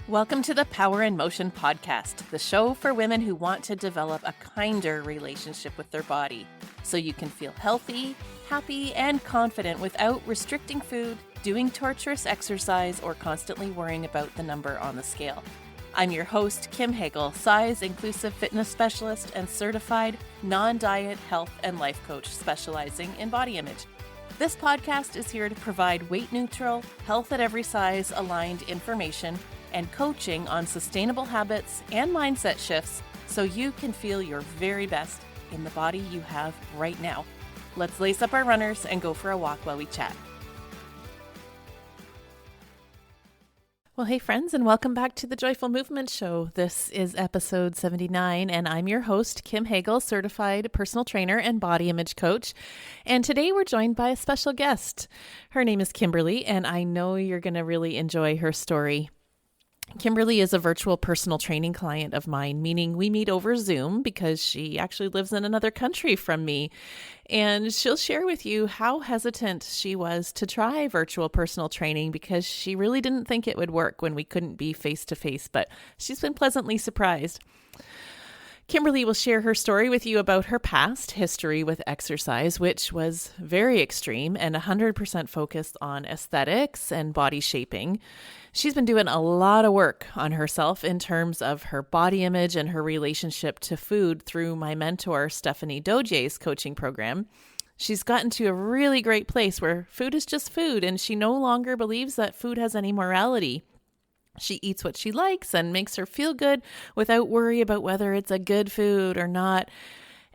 Welcome to the Power in Motion podcast, the show for women who want to develop a kinder relationship with their body so you can feel healthy, happy, and confident without restricting food, doing torturous exercise, or constantly worrying about the number on the scale. I'm your host, Kim Hagel, size-inclusive fitness specialist and certified non-diet health and life coach specializing in body image. This podcast is here to provide weight-neutral, health at every size aligned information and coaching on sustainable habits and mindset shifts so you can feel your very best in the body you have right now. Let's lace up our runners and go for a walk while we chat. Well, hey friends, and welcome back to the Joyful Movement Show. This is episode 79, and I'm your host, Kim Hagel, certified personal trainer and body image coach. And today we're joined by a special guest. Her name is Kimberly, and I know you're going to really enjoy her story. Kimberly is a virtual personal training client of mine, meaning we meet over Zoom because she actually lives in another country from me. And she'll share with you how hesitant she was to try virtual personal training because she really didn't think it would work when we couldn't be face to face, but she's been pleasantly surprised. Kimberly will share her story with you about her past history with exercise, which was very extreme and 100% focused on aesthetics and body shaping. She's been doing a lot of work on herself in terms of her body image and her relationship to food through my mentor, Stephanie Dojier's coaching program. She's gotten to a really great place where food is just food, and she no longer believes that food has any morality. She eats what she likes and makes her feel good without worry about whether it's a good food or not.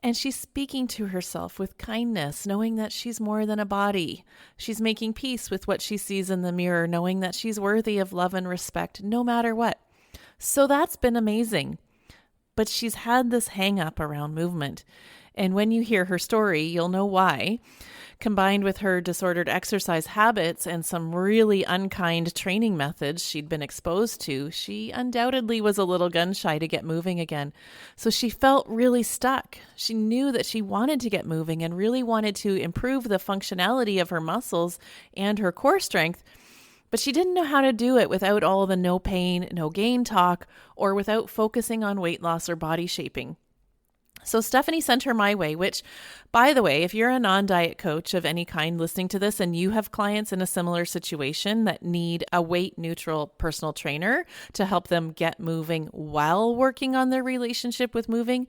And she's speaking to herself with kindness, knowing that she's more than a body. She's making peace with what she sees in the mirror, knowing that she's worthy of love and respect no matter what. So that's been amazing. But she's had this hang up around movement. And when you hear her story, you'll know why. Combined with her disordered exercise habits and some really unkind training methods she'd been exposed to, she undoubtedly was a little gun shy to get moving again. So she felt really stuck. She knew that she wanted to get moving and really wanted to improve the functionality of her muscles and her core strength, but she didn't know how to do it without all the no pain, no gain talk, or without focusing on weight loss or body shaping. So Stephanie sent her my way, which, by the way, if you're a non-diet coach of any kind listening to this and you have clients in a similar situation that need a weight-neutral personal trainer to help them get moving while working on their relationship with moving,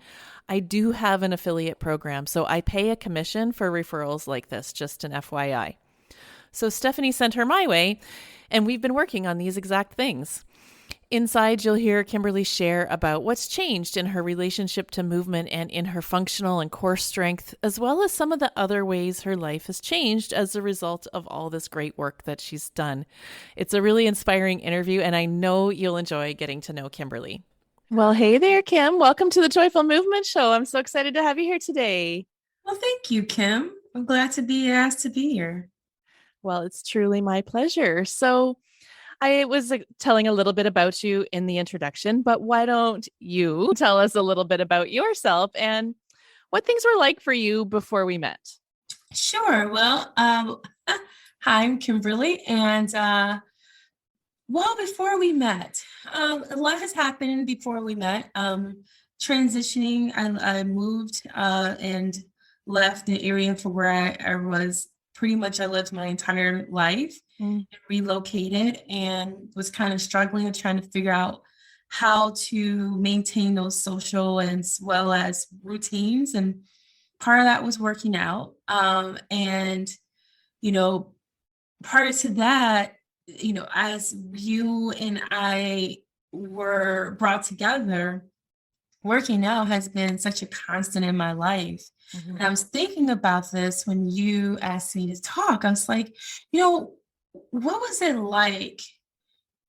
I do have an affiliate program. So I pay a commission for referrals like this, just an FYI. So Stephanie sent her my way, and we've been working on these exact things. Inside, you'll hear Kimberly share about what's changed in her relationship to movement and in her functional and core strength, as well as some of the other ways her life has changed as a result of all this great work that she's done. It's a really inspiring interview, and I know you'll enjoy getting to know Kimberly. Well, hey there, Kim. Welcome to the Joyful Movement Show. I'm so excited to have you here today. Well, thank you, Kim. I'm glad to be asked to be here. Well, it's truly my pleasure. So I was telling a little bit about you in the introduction, but why don't you tell us a little bit about yourself and what things were like for you before we met? Sure. Well, hi, I'm Kimberly. And before we met, a lot has happened before we met. Transitioning, I moved and left the area for where I was. Pretty much I lived my entire life, relocated, and was kind of struggling and trying to figure out how to maintain those social as well as routines. And part of that was working out. And, prior to that, as you and I were brought together, working out has been such a constant in my life. Mm-hmm. And I was thinking about this when you asked me to talk. I was like, what was it like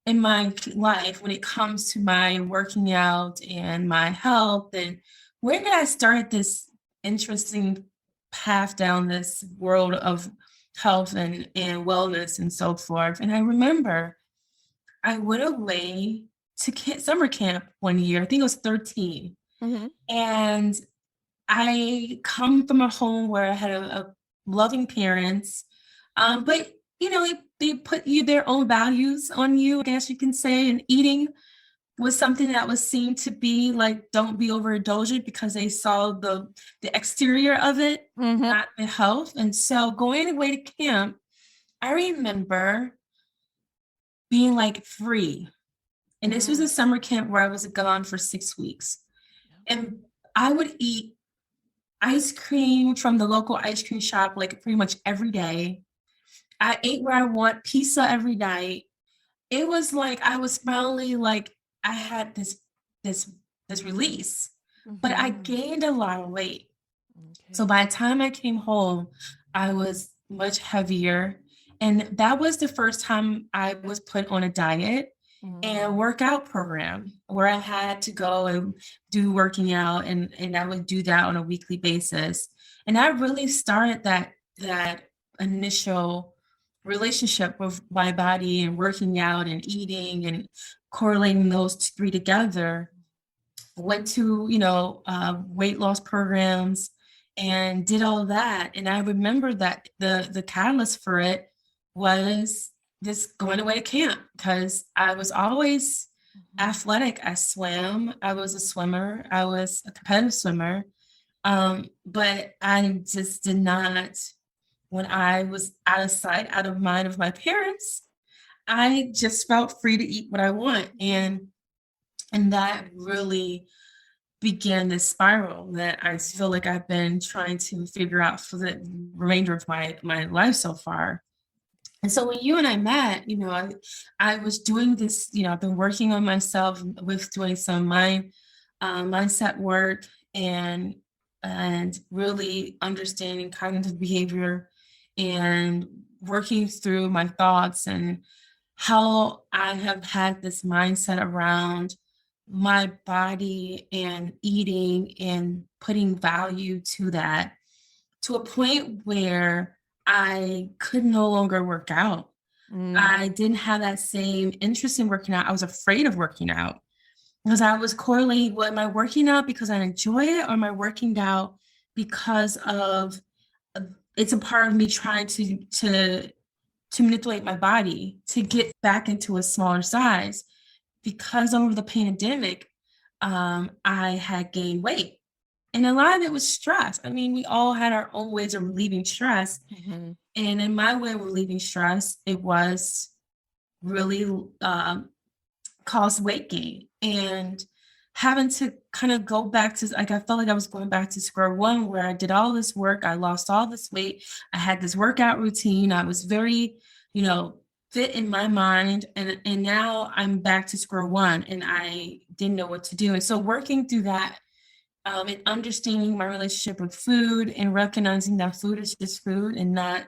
in my life when it comes to my working out and my health? And where did I start this interesting path down this world of health and wellness and so forth? And I remember I went away to summer camp one year. I think I was 13. Mm-hmm. And I come from a home where I had a loving parents, but they put their own values on you, I guess you can say, and eating was something that was seen to be like, don't be overindulgent, because they saw the exterior of it, not the health. And so going away to camp, I remember being like free. And this was a summer camp where I was gone for 6 weeks. And I would eat ice cream from the local ice cream shop like pretty much every day. I ate where I want, pizza every night. It was like I was finally like I had this this release, but I gained a lot of weight. Okay. So by the time I came home, I was much heavier. And that was the first time I was put on a diet and a workout program where I had to go and do working out, and I would do that on a weekly basis. And that really started that initial relationship with my body and working out and eating and correlating those three together. Went to weight loss programs and did all that. And I remember that the catalyst for it was this going away to camp, because I was always athletic. I swam. I was a swimmer. I was a competitive swimmer. But I just did not, when I was out of sight, out of mind of my parents, I just felt free to eat what I want. And that really began this spiral that I feel like I've been trying to figure out for the remainder of my life so far. And so when you and I met, I was doing this, I've been working on myself with doing some mindset work and really understanding cognitive behavior and working through my thoughts and how I have had this mindset around my body and eating and putting value to that, to a point where I could no longer work out. I didn't have that same interest in working out. I was afraid of working out because I was correlating, well, am I working out because I enjoy it, or am I working out because of it's a part of me trying to manipulate my body to get back into a smaller size? Because over the pandemic, I had gained weight. And a lot of it was stress. I mean, we all had our own ways of relieving stress. And in my way of relieving stress, it was really caused weight gain. And having to kind of go back to, like, I felt like I was going back to square one, where I did all this work. I lost all this weight. I had this workout routine. I was very, fit in my mind. And now I'm back to square one, and I didn't know what to do. And so working through that, and understanding my relationship with food and recognizing that food is just food and not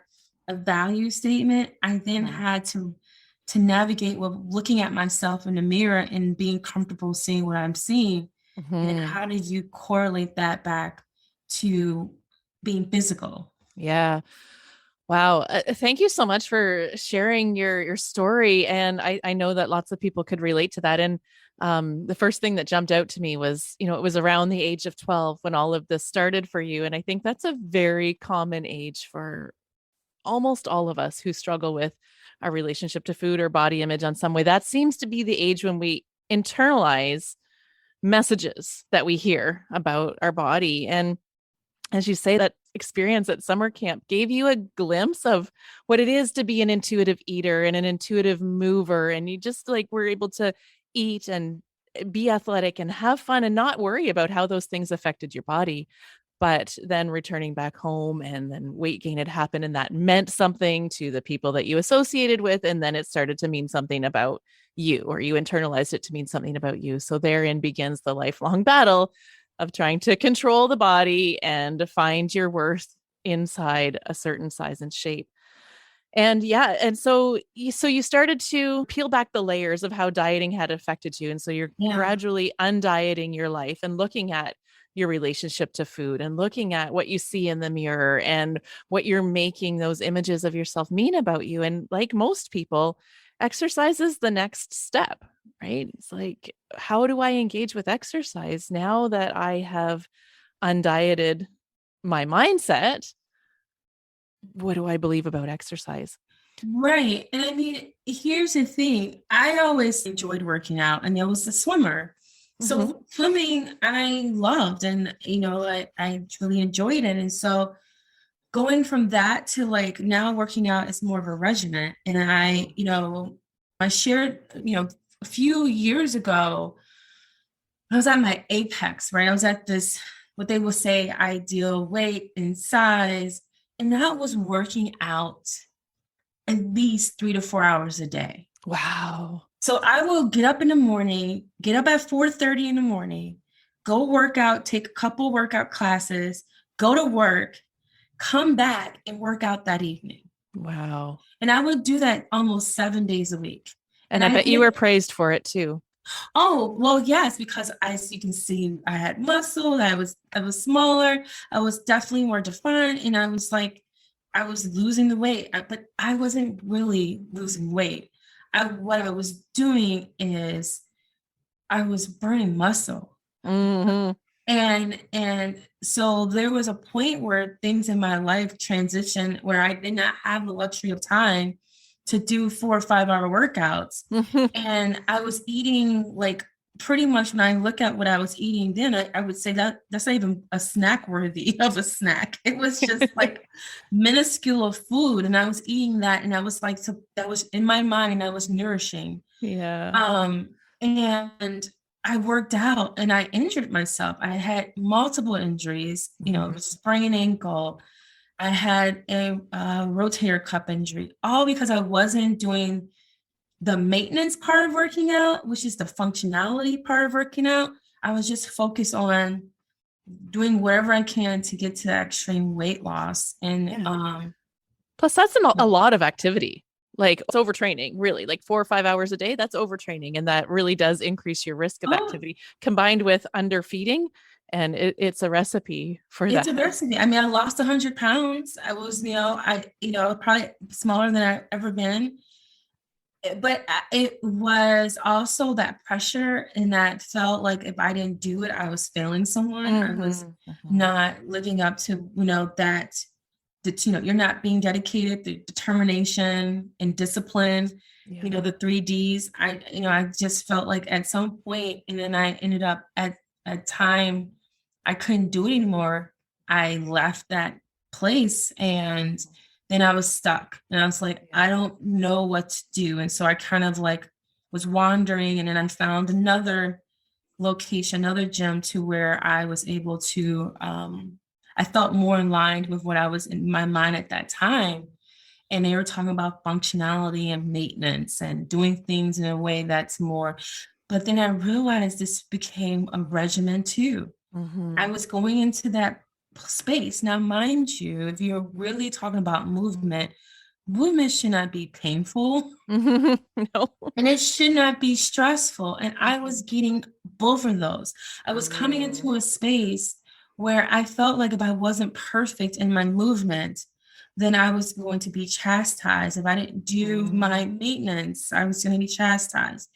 a value statement, I then had to navigate with looking at myself in the mirror and being comfortable seeing what I'm seeing. And how did you correlate that back to being physical? Yeah. Wow. Thank you so much for sharing your story. And I know that lots of people could relate to that. And the first thing that jumped out to me was, it was around the age of 12 when all of this started for you. And I think that's a very common age for almost all of us who struggle with our relationship to food or body image on some way. That seems to be the age when we internalize messages that we hear about our body. And as you say, that experience at summer camp gave you a glimpse of what it is to be an intuitive eater and an intuitive mover. And you just were able to eat and be athletic and have fun and not worry about how those things affected your body. But then returning back home, and then weight gain had happened, and that meant something to the people that you associated with. And then it started to mean something about you, or you internalized it to mean something about you. So therein begins the lifelong battle of trying to control the body and find your worth inside a certain size and shape. And so you started to peel back the layers of how dieting had affected you. And so you're gradually undieting your life and looking at your relationship to food and looking at what you see in the mirror and what you're making those images of yourself mean about you. And like most people, exercise is the next step, right? It's like, how do I engage with exercise now that I have undieted my mindset? What do I believe about exercise? Right. And I mean, here's the thing. I always enjoyed working out, and I was a swimmer. Mm-hmm. So swimming I loved, and I truly enjoyed it. And so going from that to like now working out is more of a regimen. And I shared, a few years ago, I was at my apex, right? I was at this, what they will say, ideal weight and size. And that was working out at least 3 to 4 hours a day. Wow. So I will get up in the morning, get up at 4:30 in the morning, go work out, take a couple workout classes, go to work, come back and work out that evening. Wow. And I would do that almost 7 days a week. And I bet you were praised for it too. Oh, well, yes, because as you can see, I had muscle, I was smaller, I was definitely more defined, and I was like, I was losing the weight, but I wasn't really losing weight. What I was doing is I was burning muscle. Mm-hmm. And so there was a point where things in my life transitioned where I did not have the luxury of time to do 4 or 5 hour workouts. And I was eating like pretty much when I look at what I was eating then, I would say that that's not even a snack worthy of a snack. It was just like minuscule of food. And I was eating that. And I was like, so that was in my mind, I was nourishing. Yeah. And I worked out and I injured myself. I had multiple injuries, sprained an ankle. I had a rotator cuff injury, all because I wasn't doing the maintenance part of working out, which is the functionality part of working out. I was just focused on doing whatever I can to get to that extreme weight loss. And Yeah. Plus, that's a lot of activity. Like it's overtraining, really. Like 4 or 5 hours a day, that's overtraining. And that really does increase your risk of oh, activity combined with underfeeding. And it's a recipe for it's that. a recipe. I mean, I lost 100 pounds. I was, probably smaller than I've ever been. But it was also that pressure, and that felt like if I didn't do it, I was failing someone. I was not living up to, you're not being dedicated, the determination and discipline, Yeah. the 3 Ds. I just felt like at some point, and then I ended up at a time I couldn't do it anymore. I left that place, and then I was stuck, and I was like, I don't know what to do. And so I kind of like was wandering, and then I found another location, another gym to where I was able to, I felt more in line with what I was in my mind at that time. And they were talking about functionality and maintenance and doing things in a way that's more. But then I realized this became a regimen too. I was going into that space. Now, mind you, if you're really talking about movement should not be painful. No. And it should not be stressful. And I was getting both of those. I was coming into a space where I felt like if I wasn't perfect in my movement, then I was going to be chastised. If I didn't do my maintenance, I was going to be chastised.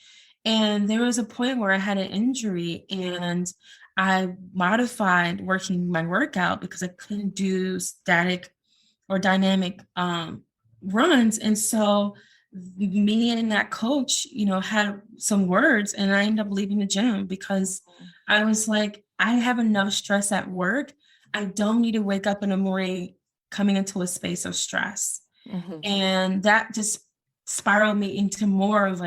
And there was a point where I had an injury, and I modified working my workout because I couldn't do static or dynamic runs. And so me and that coach, had some words, and I ended up leaving the gym because I was like, I have enough stress at work. I don't need to wake up in the morning coming into a space of stress. And that just spiraled me into more of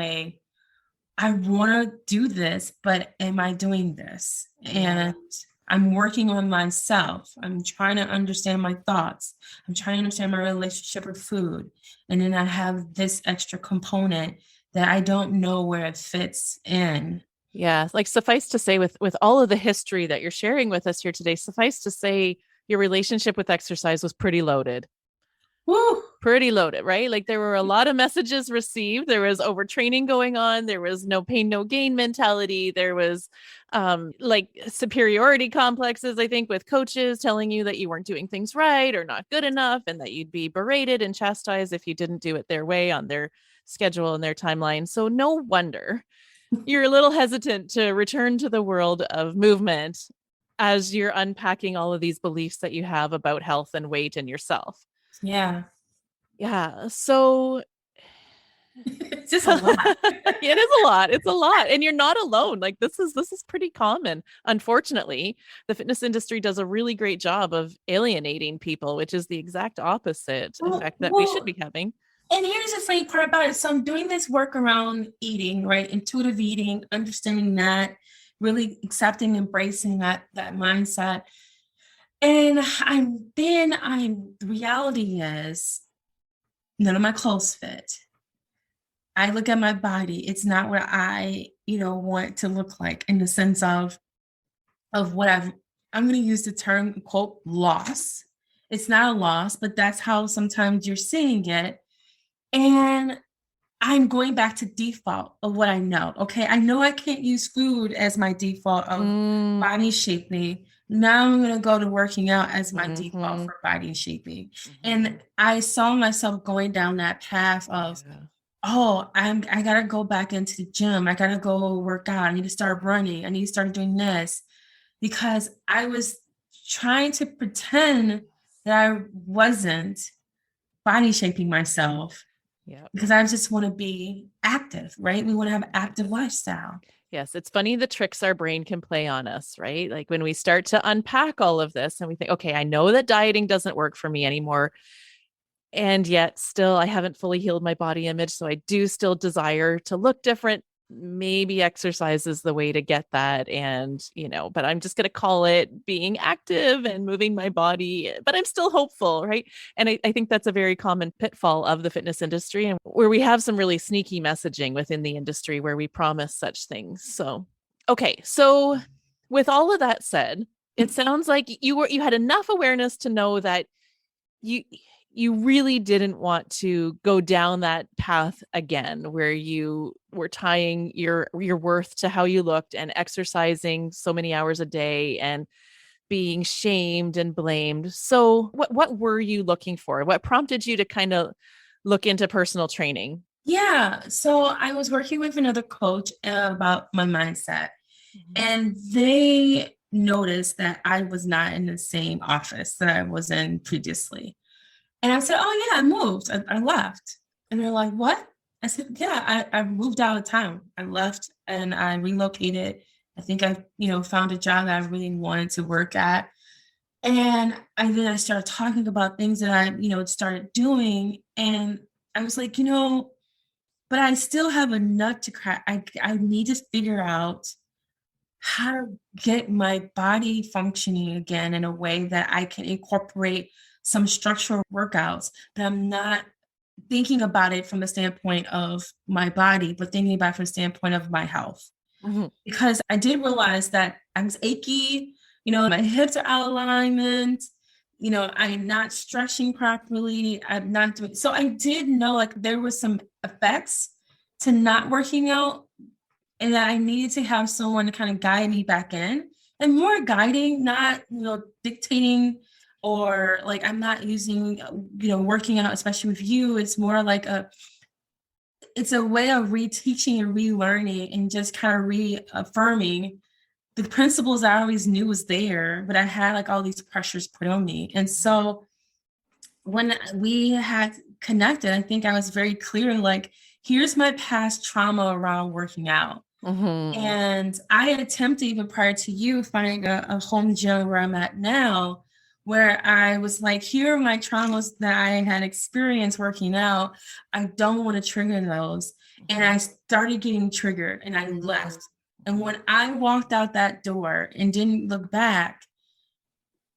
I want to do this, but am I doing this? And I'm working on myself. I'm trying to understand my thoughts. I'm trying to understand my relationship with food. And then I have this extra component that I don't know where it fits in. Yeah, like suffice to say, with all of the history that you're sharing with us here today, suffice to say your relationship with exercise was pretty loaded. Woo! Pretty loaded, right? Like there were a lot of messages received. There was overtraining going on. There was no pain, no gain mentality. There was like superiority complexes, I think, with coaches telling you that you weren't doing things right or not good enough, and that you'd be berated and chastised if you didn't do it their way on their schedule and their timeline. So no wonder you're a little hesitant to return to the world of movement as you're unpacking all of these beliefs that you have about health and weight and yourself. Yeah. Yeah. So It's just a lot. it is a lot. It's a lot. And you're not alone. Like this is pretty common. Unfortunately, the fitness industry does a really great job of alienating people, which is the exact opposite Well, effect that we should well, be having. and here's the funny part about it. So I'm doing this work around eating, right? Intuitive eating, understanding that, really accepting, embracing that mindset. And the reality is none of my clothes fit. I look at my body, it's not what I, want to look like in the sense of what I'm going to use the term quote loss. It's not a loss, but that's how sometimes you're seeing it. And I'm going back to default of what I know. Okay. I know I can't use food as my default of Mm, body shaping. Now I'm going to go to working out as my default mhm, for body shaping. mhm. And I saw myself going down that path of, Yeah. oh, I gotta go back into the gym. I gotta go work out. I need to start running. I need to start doing this because I was trying to pretend that I wasn't body shaping myself Yeah. because I just want to be active, right? We want to have an active lifestyle. Yes, it's funny the tricks our brain can play on us, right? Like when we start to unpack all of this and we think, okay, I know that dieting doesn't work for me anymore. And yet still I haven't fully healed my body image. So I do still desire to look different. Maybe exercise is the way to get that. And, but I'm just going to call it being active and moving my body, but I'm still hopeful. Right. And I think that's a very common pitfall of the fitness industry and where we have some really sneaky messaging within the industry where we promise such things. So, okay. So with all of that said, it sounds like you had enough awareness to know that you you really didn't want to go down that path again where you were tying your worth to how you looked and exercising so many hours a day and being shamed and blamed. So what were you looking for? What prompted you to kind of look into personal training? Yeah. So I was working with another coach about my mindset, Mhm. and they noticed that I was not in the same office that I was in previously. And I said, oh, yeah, I moved. I left. And they're like, what? I said, yeah, I moved out of town. I left and I relocated. I think I, found a job that I really wanted to work at. And then I started talking about things that I, started doing. And I was like, but I still have a nut to crack. I need to figure out how to get my body functioning again in a way that I can incorporate some structural workouts, but I'm not thinking about it from the standpoint of my body, but thinking about it from the standpoint of my health. Mhm. Because I did realize that I was achy, my hips are out of alignment, I'm not stretching properly. I'm not doing so I did know like there was some effects to not working out and that I needed to have someone to kind of guide me back in and more guiding, not, dictating or like I'm not using, working out, especially with you. It's more like it's a way of reteaching and relearning and just kind of reaffirming the principles I always knew was there, but I had like all these pressures put on me. And so when we had connected, I think I was very clear, like, here's my past trauma around working out. Mhm. And I had attempted even prior to you finding a home gym where I'm at now, where I was like, here are my traumas that I had experienced working out. I don't want to trigger those. And I started getting triggered and I left. And when I walked out that door and didn't look back,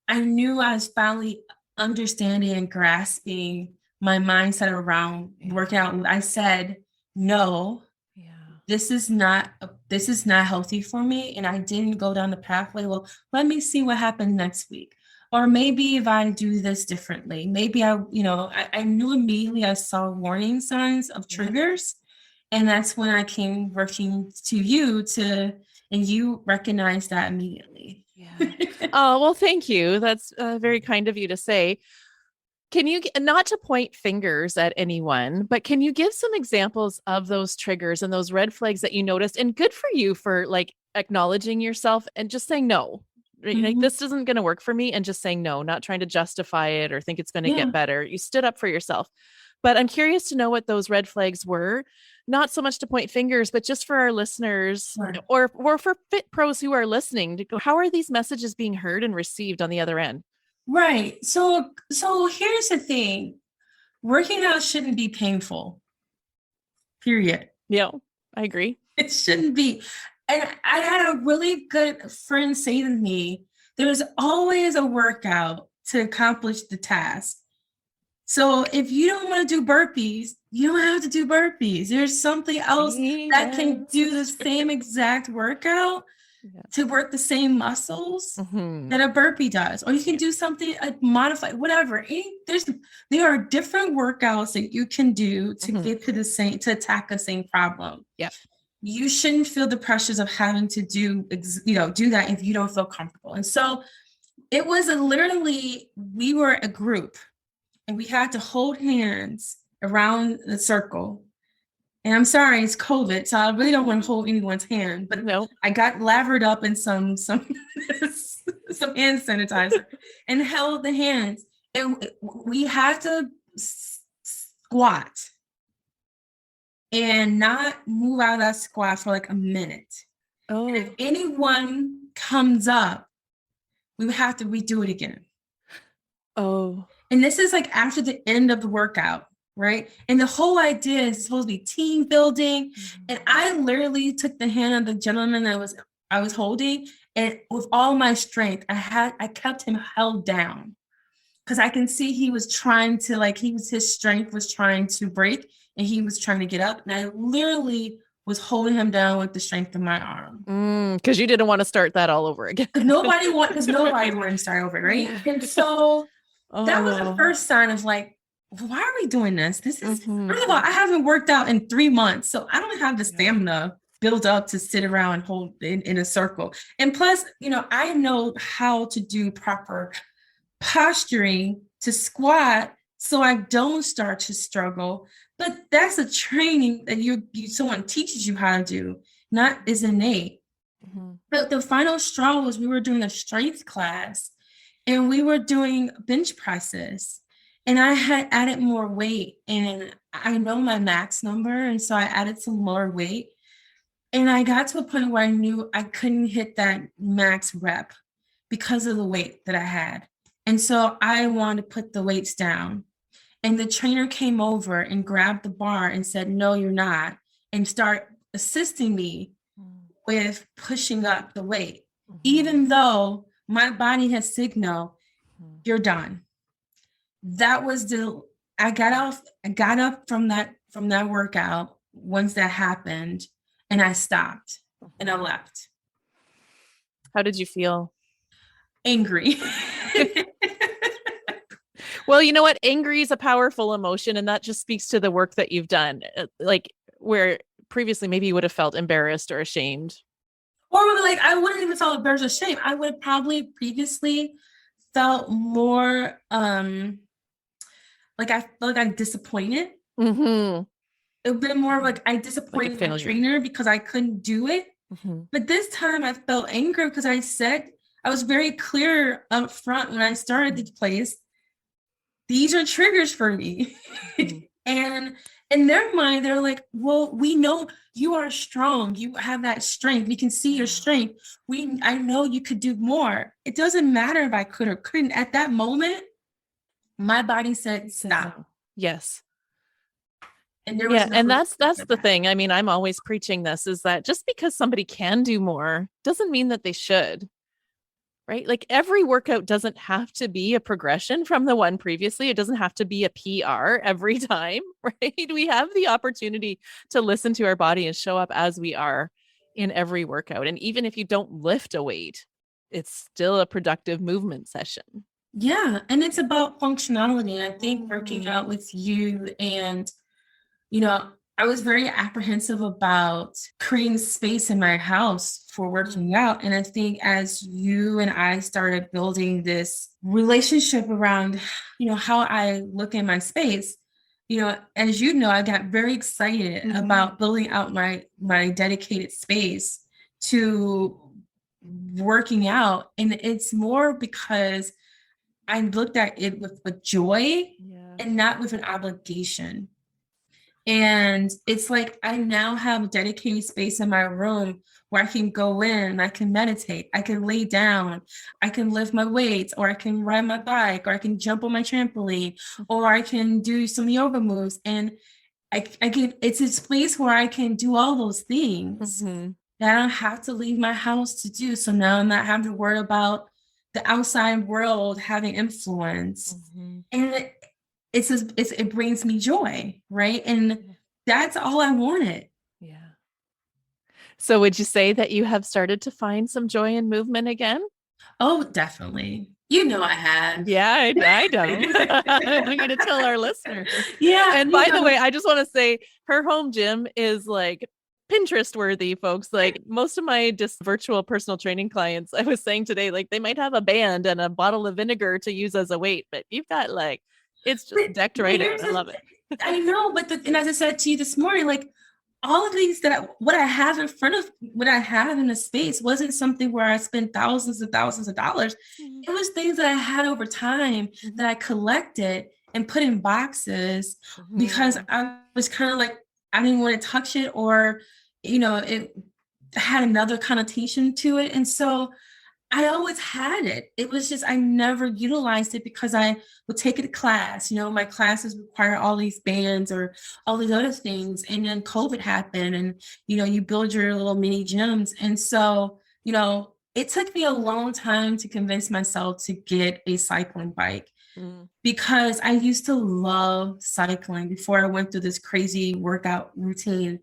I knew I was finally understanding and grasping my mindset around working out. I said, no, Yeah. this is not healthy for me, and I didn't go down the pathway. Well, let me see what happens next week, or maybe if I do this differently, maybe I knew immediately. I saw warning signs of triggers, and that's when I came working to you and you recognized that immediately. Yeah. Oh, well, thank you. That's very kind of you to say. Can you, not to point fingers at anyone, but can you give some examples of those triggers and those red flags that you noticed? And good for you for like acknowledging yourself and just saying no. Right? Like Mhm. this isn't going to work for me and just saying no, not trying to justify it or think it's going to get Yeah. better. You stood up for yourself. But I'm curious to know what those red flags were, not so much to point fingers, but just for our listeners Right. or for fit pros who are listening to go, how are these messages being heard and received on the other end? Right. So here's the thing. Working out shouldn't be painful. Period. Yeah, I agree. It shouldn't be. And I had a really good friend say to me, there's always a workout to accomplish the task. So if you don't want to do burpees, you don't have to do burpees. There's something else that can do the same exact workout to work the same muscles that a burpee does. Or you can do something modified, whatever. There are different workouts that you can do to get to to attack the same problem. Yeah. You shouldn't feel the pressures of having to do that if you don't feel comfortable. And so it was literally, we were a group and we had to hold hands around the circle. And I'm sorry, it's COVID, so I really don't want to hold anyone's hand, but I got lathered up in some some hand sanitizer and held the hands. And we had to squat and not move out of that squat for like a minute. Oh. And if anyone comes up, we would have to redo it again. Oh. And this is like after the end of the workout, right? And the whole idea is supposed to be team building. And I literally took the hand of the gentleman I was holding, and with all my strength, I kept him held down because I can see he was trying to his strength was trying to break and he was trying to get up. And I literally was holding him down with the strength of my arm. Because you didn't want to start that all over again. Nobody wanted to start over, right? And so that was the first sign of like, why are we doing this? This is, first of all, I haven't worked out in 3 months, so I don't have the stamina built up to sit around and hold in a circle. And plus, I know how to do proper posturing to squat so I don't start to struggle. But that's a training that someone teaches you how to do, not is innate. But the final straw was we were doing a strength class and we were doing bench presses. And I had added more weight, and I know my max number. And so I added some more weight. And I got to a point where I knew I couldn't hit that max rep because of the weight that I had. And so I wanted to put the weights down. And the trainer came over and grabbed the bar and said, no, you're not. And start assisting me with pushing up the weight, even though my body has signaled, you're done. That was I got up from that workout once that happened, and I stopped and I left. How did you feel? Angry. Well, you know what? Angry is a powerful emotion, and that just speaks to the work that you've done. Like where previously maybe you would have felt embarrassed or ashamed. Or I wouldn't even felt embarrassed or ashamed. I would have probably previously felt more I felt like I'm disappointed. It would have been more like I disappointed the trainer because I couldn't do it. But this time I felt angry because I was very clear up front when I started this place. These are triggers for me. And in their mind, they're like, well, we know you are strong. You have that strength. We can see your strength. I know you could do more. It doesn't matter if I could or couldn't. At that moment, my body said, stop. Yes. And there was and that's the thing. I mean, I'm always preaching this, is that just because somebody can do more doesn't mean that they should. Right? Like every workout doesn't have to be a progression from the one previously. It doesn't have to be a PR every time, right? We have the opportunity to listen to our body and show up as we are in every workout. And even if you don't lift a weight, it's still a productive movement session. Yeah. And it's about functionality. I think working out with you and, I was very apprehensive about creating space in my house for working out. And I think as you and I started building this relationship around, how I look in my space, as you know, I got very excited about building out my dedicated space to working out. And it's more because I looked at it with joy Yeah. and not with an obligation. And it's like I now have a dedicated space in my room where I can go in, I can meditate, I can lay down, I can lift my weights, or I can ride my bike, or I can jump on my trampoline, or I can do some yoga moves. And I can, it's this place where I can do all those things that I don't have to leave my house to do. So now I'm not having to worry about the outside world having influence. And it brings me joy, right? And that's all I wanted. Yeah. So would you say that you have started to find some joy in movement again? Oh, definitely. You know I have. Yeah, I don't. I'm going to tell our listeners. Yeah. And by the way, I just want to say her home gym is like Pinterest worthy, folks. Like most of my just virtual personal training clients, I was saying today, like they might have a band and a bottle of vinegar to use as a weight, but you've got like, it's just decked right out. I love it. I know, but and as I said to you this morning, like all of these what I have in front of what I have in the space wasn't something where I spent thousands and thousands of dollars. It was things that I had over time that I collected and put in boxes because I was kind of like, I didn't want to touch it, or, it had another connotation to it. And so I always had it. It was just, I never utilized it because I would take it to class. My classes require all these bands or all these other things. And then COVID happened and, you build your little mini gyms. And so, it took me a long time to convince myself to get a cycling bike because I used to love cycling before I went through this crazy workout routine.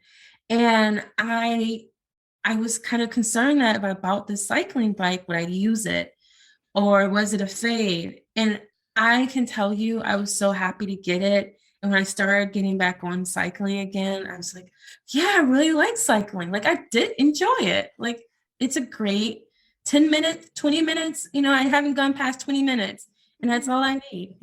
And I was kind of concerned that if I bought this cycling bike, would I use it? Or was it a fade? And I can tell you, I was so happy to get it. And when I started getting back on cycling again, I was like, yeah, I really like cycling. Like I did enjoy it. Like it's a great 10 minutes, 20 minutes. I haven't gone past 20 minutes and that's all I need,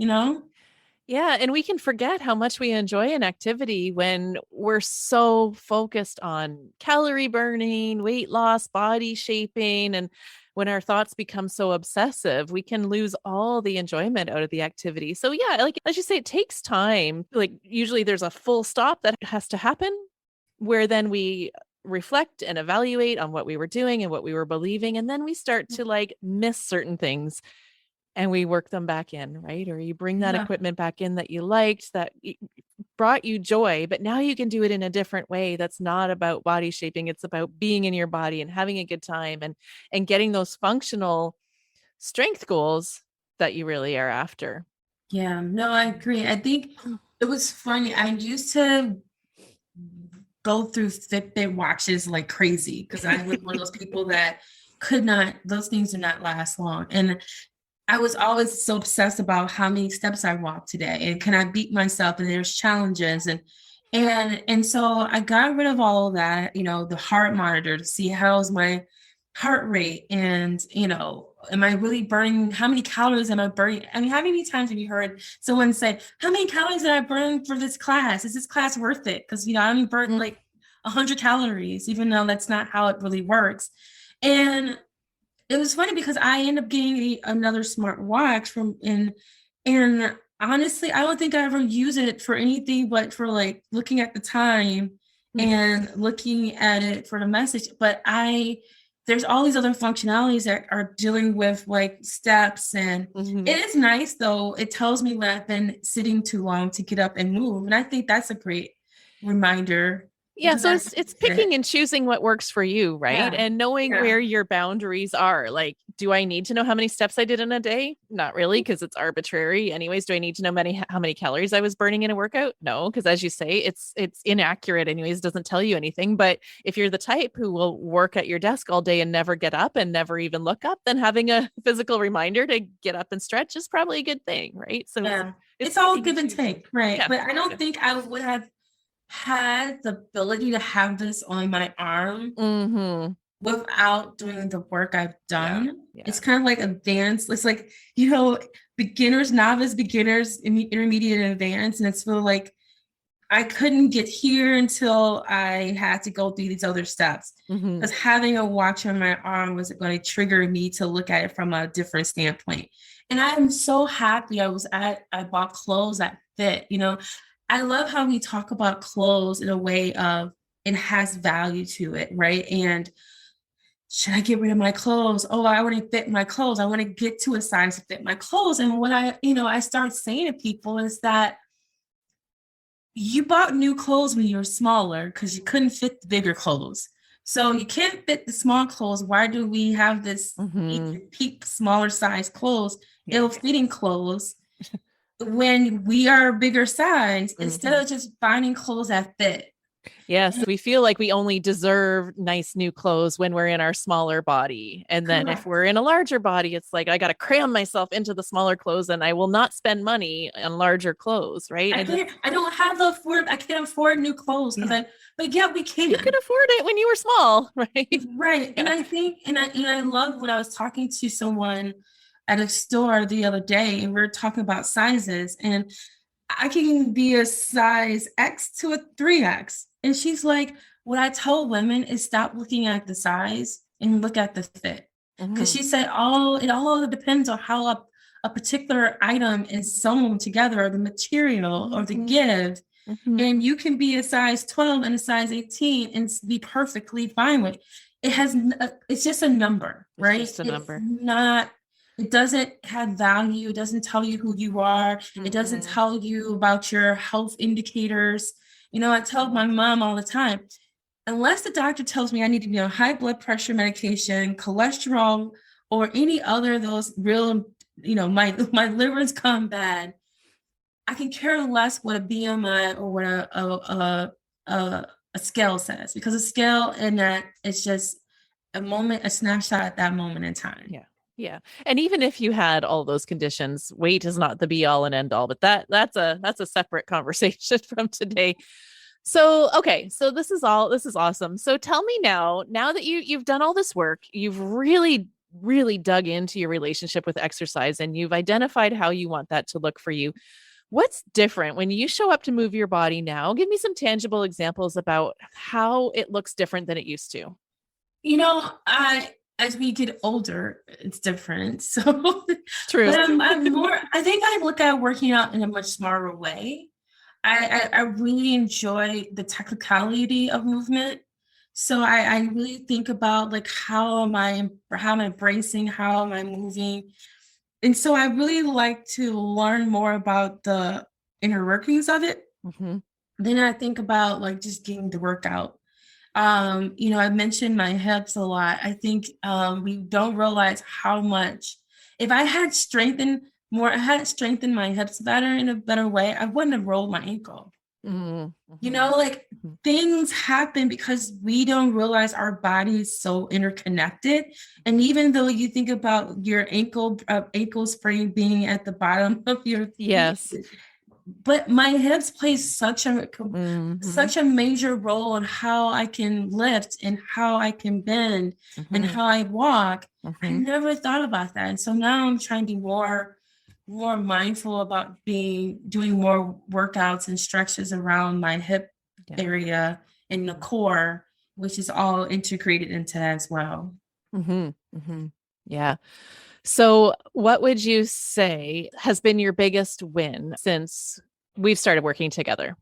Yeah. And we can forget how much we enjoy an activity when we're so focused on calorie burning, weight loss, body shaping. And when our thoughts become so obsessive, we can lose all the enjoyment out of the activity. So yeah, like as you say, it takes time. Like usually there's a full stop that has to happen where then we reflect and evaluate on what we were doing and what we were believing. And then we start to like miss certain things and we work them back in, right? Or you bring that equipment back in that you liked, that brought you joy, but now you can do it in a different way. That's not about body shaping. It's about being in your body and having a good time and getting those functional strength goals that you really are after. Yeah, no, I agree. I think it was funny. I used to go through Fitbit watches like crazy because I was one of those people that those things do not last long. And I was always so obsessed about how many steps I walked today and can I beat myself, and there's challenges and so I got rid of all of that, the heart monitor to see how's my heart rate and, am I really burning, how many calories am I burning? I mean, how many times have you heard someone say, how many calories did I burn for this class? Is this class worth it? Because, I only burned like 100 calories, even though that's not how it really works. And it was funny because I ended up getting another smart watch and honestly, I don't think I ever use it for anything but for like looking at the time and looking at it for the message. But there's all these other functionalities that are dealing with like steps, and it is nice though. It tells me when I've been sitting too long to get up and move, and I think that's a great reminder. Yeah. So it's picking and choosing what works for you, right? Yeah. And knowing where your boundaries are. Like, do I need to know how many steps I did in a day? Not really, because it's arbitrary. Anyways, do I need to know how many calories I was burning in a workout? No, because as you say, it's inaccurate anyways, it doesn't tell you anything. But if you're the type who will work at your desk all day and never get up and never even look up, then having a physical reminder to get up and stretch is probably a good thing, right? So yeah, it's all give and take, right? Yeah. But I don't think I would have had the ability to have this on my arm without doing the work I've done. Yeah. It's kind of like advanced. It's like, beginners, novice, beginners, intermediate, and advanced. And it's feel like I couldn't get here until I had to go through these other steps. Because having a watch on my arm was going to trigger me to look at it from a different standpoint. And I'm so happy I bought clothes that fit, I love how we talk about clothes in a way of it has value to it, right? And should I get rid of my clothes? Oh, I want to fit my clothes. I want to get to a size to fit my clothes. And what I start saying to people is that you bought new clothes when you were smaller because you couldn't fit the bigger clothes. So you can't fit the small clothes. Why do we have this peak smaller size clothes, ill-fitting clothes when we are a bigger size instead of just finding clothes that fit? Yes, we feel like we only deserve nice new clothes when we're in our smaller body. And then Correct. if we're in a larger body, it's like I got to cram myself into the smaller clothes and I will not spend money on larger clothes, right? I can't afford new clothes but yeah, we can. You could afford it when you were small, right? Right. And I think, and I love when I was talking to someone at a store the other day, and we are talking about sizes, and I can be a size X to a 3X. And she's like, what I tell women is stop looking at the size and look at the fit. Because she said, it all depends on how a particular item is sewn together, or the material, or the give. And you can be a size 12 and a size 18 and be perfectly fine with it. It's just a number, right? It's just a number. It doesn't have value. It doesn't tell you who you are. It doesn't tell you about your health indicators. I tell my mom all the time, unless the doctor tells me I need to be on high blood pressure medication, cholesterol, or any other of those real, my liver's gone bad, I can care less what a BMI or what a scale says, because a scale and that it's just a snapshot at that moment in time. Yeah. Yeah. And even if you had all those conditions, weight is not the be all and end all, but that's a separate conversation from today. So, okay. So this is awesome. So tell me now that you've done all this work, you've really, really dug into your relationship with exercise and you've identified how you want that to look for you. What's different when you show up to move your body now? Give me some tangible examples about how it looks different than it used to. As we get older, it's different. So True. But I think I look at working out in a much smarter way. I really enjoy the technicality of movement. So I really think about like how am I embracing, how am I moving? And so I really like to learn more about the inner workings of it. Then I think about like just getting the workout. I mentioned my hips a lot. I think we don't realize how much, if I had strengthened my hips better in a better way, I wouldn't have rolled my ankle. Things happen because we don't realize our body is so interconnected. And even though you think about your ankle sprain being at the bottom of your feet, yes, but my hips play such a major role in how I can lift and how I can bend and how I walk. I never thought about that. And so now I'm trying to be more mindful about doing more workouts and stretches around my hip area and the core, which is all integrated into that as well. Yeah. So what would you say has been your biggest win since we've started working together?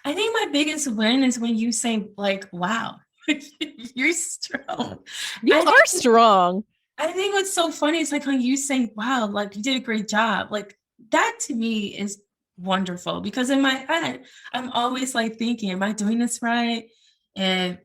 I think my biggest win is when you say like, wow, you're strong. You are strong. I think what's so funny is like when you say, wow, like you did a great job. Like that to me is wonderful, because in my head, I'm always like thinking, am I doing this right? And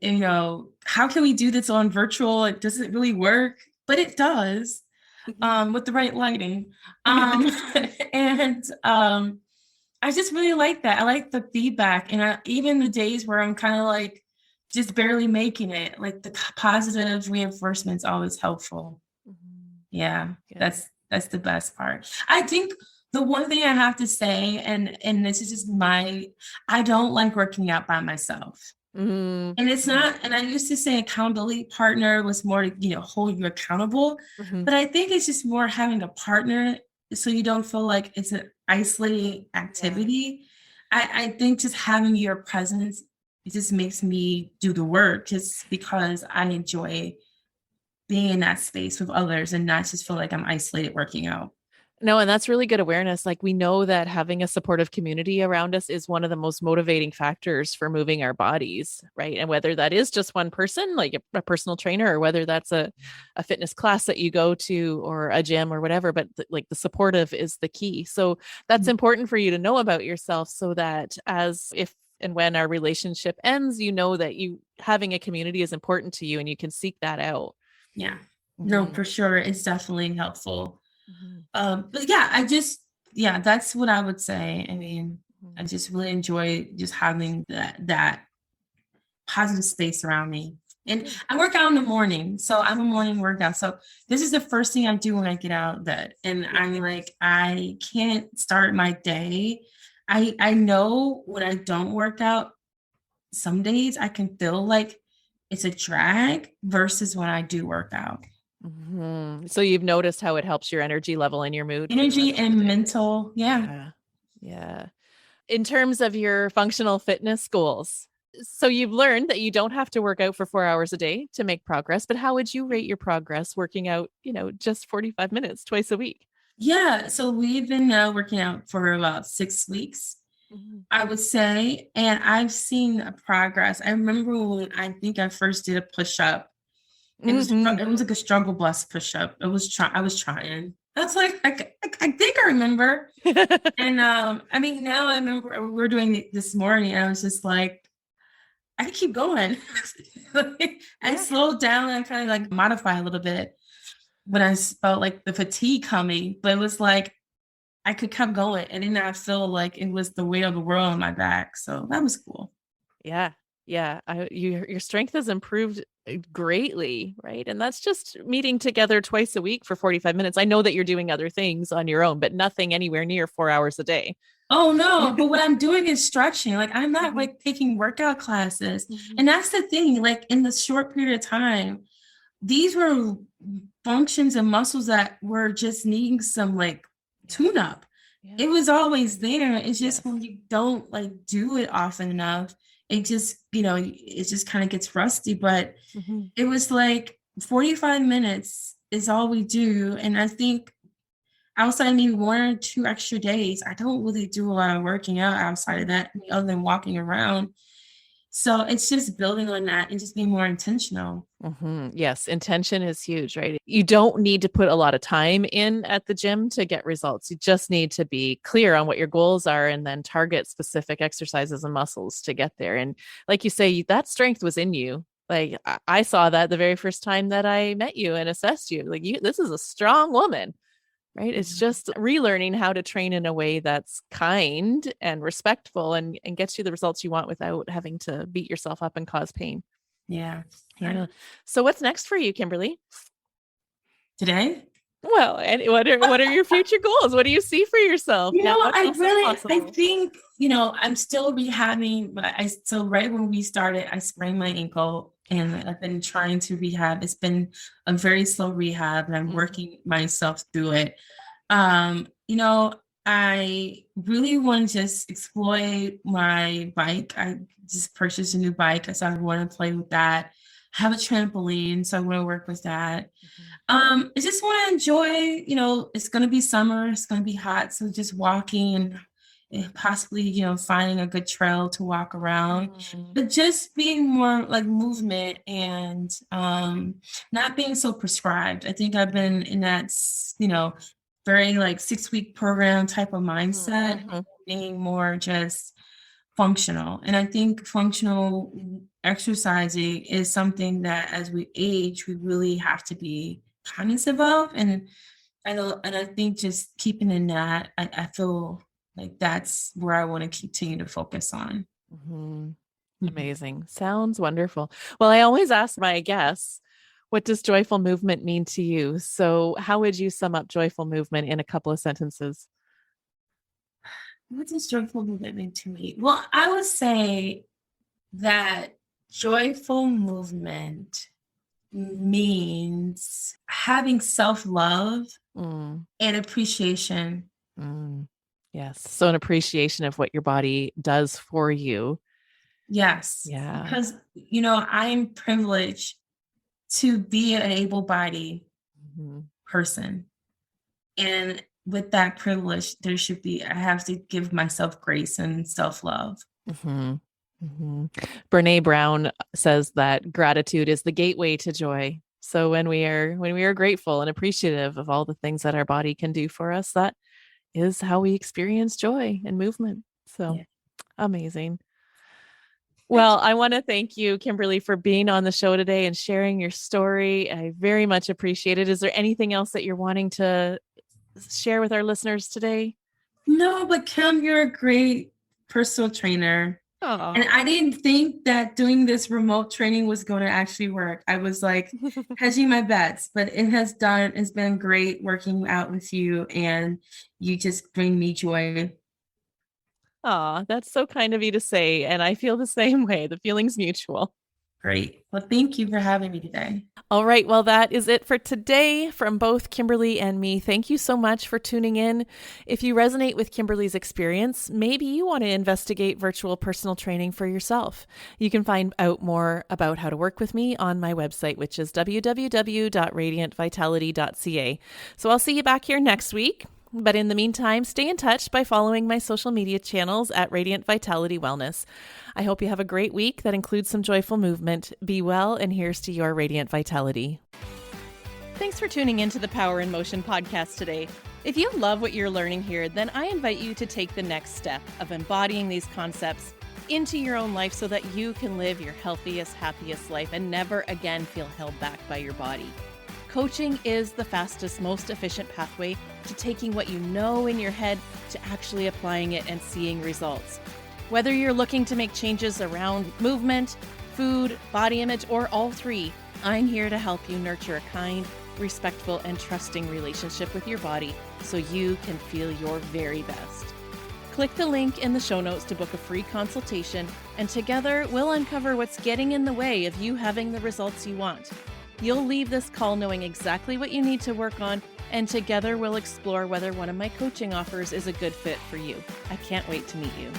how can we do this on virtual? It doesn't really work, but it does. With the right lighting. And I just really like that. I like the feedback. And even the days where I'm kind of like just barely making it, like the positive reinforcement's always helpful. Yeah, that's the best part. I think the one thing I have to say, and this is just I don't like working out by myself. And it's not, and I used to say accountability partner was more to, hold you accountable. But I think it's just more having a partner so you don't feel like it's an isolating activity. I think just having your presence, it just makes me do the work just because I enjoy being in that space with others and not just feel like I'm isolated working out. No, and that's really good awareness. Like we know that having a supportive community around us is one of the most motivating factors for moving our bodies, right? And whether that is just one person, like a personal trainer, or whether that's a fitness class that you go to or a gym or whatever, but like the supportive is the key. So that's important for you to know about yourself so that as if and when our relationship ends, you know that you having a community is important to you and you can seek that out. Yeah. No, Mhm. for sure. It's definitely helpful. Mhm. But yeah, yeah, that's what I would say. I mean, I Mhm. just really enjoy just having that positive space around me. And Good. I work out in the morning. So I'm a morning workout. So this is the first thing I do when I get out of bed. And I'm like, I can't start my day. I know when I don't work out, some days I can feel like it's a drag versus when I do work out. So you've noticed how it helps your energy level and your mood for the Energy rest of the and day. mental. Yeah. Yeah. Yeah. In terms of your functional fitness goals, so you've learned that you don't have to work out for 4 hours a day to make progress, but how would you rate your progress working out, just 45 minutes twice a week? Yeah. So we've been working out for about 6 weeks, Mhm. I would say. And I've seen a progress. I remember when I think I first did a push up. Mhm. It was like a struggle bus push up. I was trying. That's like I think I remember. And I mean now I remember we were doing it this morning and I was just like, I can keep going. I Yeah. slowed down and kind of like modify a little bit when I felt like the fatigue coming, but it was like I could keep going and then I feel like it was the weight of the world on my back. So that was cool. Yeah. Yeah. Your strength has improved greatly, right? And that's just meeting together twice a week for 45 minutes. I know that you're doing other things on your own, but nothing anywhere near 4 hours a day. Oh no, but what I'm doing is stretching. Like I'm not Mhm. like taking workout classes. Mhm. And that's the thing, like in the short period of time, these were functions and muscles that were just needing some like Yeah. tune up. Yeah. It was always there. It's just Yes. when you don't like do it often enough, it just, it just kind of gets rusty. But Mhm. it was like 45 minutes is all we do. And I think outside maybe 1 or 2 extra days, I don't really do a lot of working out outside of Mhm. that, other than walking around. So it's just building on that and just being more intentional. Yes, intention is huge, right? You don't need to put a lot of time in at the gym to get results. You just need to be clear on what your goals are and then target specific exercises and muscles to get there. And like you say, that strength was in you. Like I saw that the very first time that I met you and assessed you. Like this is a strong woman, right? It's just relearning how to train in a way that's kind and respectful and gets you the results you want without having to beat yourself up and cause pain. Yeah. Yeah. So what's next for you, Kimberly? Today? Well, and what are your future goals? What do you see for yourself now? What's also I possible? think, I'm still rehabbing, but so right when we started, I sprained my ankle and I've been trying to rehab. It's been a very slow rehab and I'm Mhm. working myself through it. Um, you know, I really want to just exploit my bike. I just purchased a new bike, so I want to play with that. I have a trampoline, so I want to work with that. Mhm. I just want to enjoy, it's going to be summer, it's going to be hot. So just walking and possibly, finding a good trail to walk around, Mhm. but just being more like movement and not being so prescribed. I think I've been in that, very like 6 week program type of mindset, Mhm. being more just functional. And I think functional exercising is something that as we age, we really have to be cognizant of. And I think just keeping in that, I feel like that's where I want to continue to focus on. Mhm. Mhm. Amazing. Sounds wonderful. Well, I always ask my guests, what does joyful movement mean to you? So, how would you sum up joyful movement in a couple of sentences? What does joyful movement mean to me? Well, I would say that joyful movement means having self love Mm, and appreciation. mm. Yes. So, an appreciation of what your body does for you. Yes, Yeah. because I'm privileged to be an able-bodied Mhm. person, and with that privilege, I have to give myself grace and self-love. Mm-hmm. Mm-hmm. Brene Brown says that gratitude is the gateway to joy. So when we are grateful and appreciative of all the things that our body can do for us, that is how we experience joy and movement. So Yeah. amazing. Well, I want to thank you, Kimberly, for being on the show today and sharing your story. I very much appreciate it. Is there anything else that you're wanting to share with our listeners today? No, but Kim, you're a great personal trainer. Aww. And I didn't think that doing this remote training was going to actually work. I was like hedging my bets, but it's been great working out with you, and you just bring me joy. Aw, that's so kind of you to say. And I feel the same way. The feeling's mutual. Great. Well, thank you for having me today. All right. Well, that is it for today from both Kimberly and me. Thank you so much for tuning in. If you resonate with Kimberly's experience, maybe you want to investigate virtual personal training for yourself. You can find out more about how to work with me on my website, which is www.radiantvitality.ca. So I'll see you back here next week. But in the meantime, stay in touch by following my social media channels at Radiant Vitality Wellness. I hope you have a great week that includes some joyful movement. Be well, and here's to your radiant vitality. Thanks for tuning into the Power in Motion podcast today. If you love what you're learning here, then I invite you to take the next step of embodying these concepts into your own life so that you can live your healthiest, happiest life and never again feel held back by your body. Coaching is the fastest, most efficient pathway to taking what you know in your head to actually applying it and seeing results. Whether you're looking to make changes around movement, food, body image, or all three, I'm here to help you nurture a kind, respectful, and trusting relationship with your body so you can feel your very best. Click the link in the show notes to book a free consultation, and together we'll uncover what's getting in the way of you having the results you want. You'll leave this call knowing exactly what you need to work on, and together we'll explore whether one of my coaching offers is a good fit for you. I can't wait to meet you.